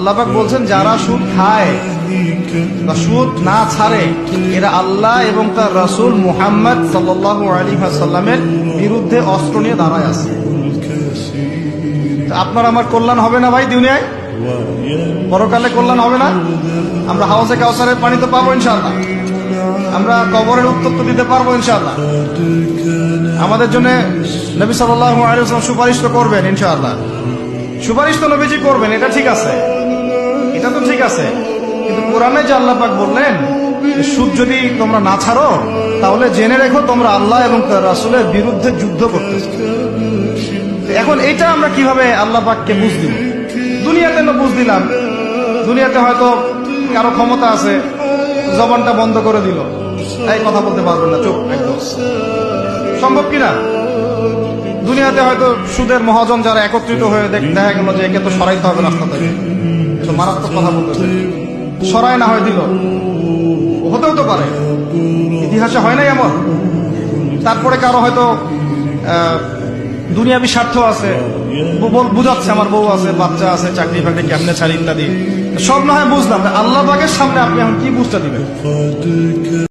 আল্লাহ পাক বলছেন যারা সুদ খায় বা সুদ না ছাড়ে এরা আল্লাহ এবং তার রাসূল মুহাম্মদ সাল্লাল্লাহু আলাইহি ওয়াসাল্লামের বিরুদ্ধে অস্ত্র নিয়ে দাঁড়ায় আছে। আপনার আমার কল্যাণ হবে না ভাই দুনিয়ায়? পরকালে কল্যাণ হবে না? আমরা হাউজে কাউসারের পানি তো পাবো ইনশাআল্লাহ, আমরা কবরের উত্তর তো দিতে পারবো ইনশাআল্লাহ, আমাদের জন্য নবী সাল্লাল্লাহু আলাইহি ওয়াসাল্লাম সুপারিশ তো করবেন ইনশাআল্লাহ। সুপারিশ তো নবীজি করবেন, এটা ঠিক আছে, এটা তো ঠিক আছে। কিন্তু কোরআনে যে আল্লাহ পাক বললেন সুদ যদি তোমরা না ছাড়ো তাহলে জেনে রেখো তোমরা আল্লাহ এবং তার রাসূলের বিরুদ্ধে যুদ্ধ করতেছো। এখন এইটা আমরা কিভাবে আল্লাহ পাককে বুঝ দিব? দুনিয়াতে না বুঝ দিলাম, দুনিয়াতে হয়তো কারো ক্ষমতা আছে, জবানটা বন্ধ করে দিল, এই কথা বলতে পারবেন না, চুপ একদম। সম্ভব কিনা? দুনিয়াতে হয়তো সুদের মহাজন যারা একত্রিত হয়ে দেখা গেল যে একে তো সরাইতে হবে রাস্তা থেকে, তো মারাত্মক কথা বলতেছে, সরাই না হয় দিল, হতেও তো পারে, ইতিহাসে হয় নাই এমন। তারপরে কারো হয়তো দুনিয়াবি স্বার্থ আছে, বুঝাচ্ছে আমার বউ আছে, বাচ্চা আছে, চাকরি বাকরি কেমনে ছাড়ি ইত্যাদি, সব না হয় বুঝলাম। আল্লাহ পাকের সামনে আপনি এখন কি বুঝতে দিবেন?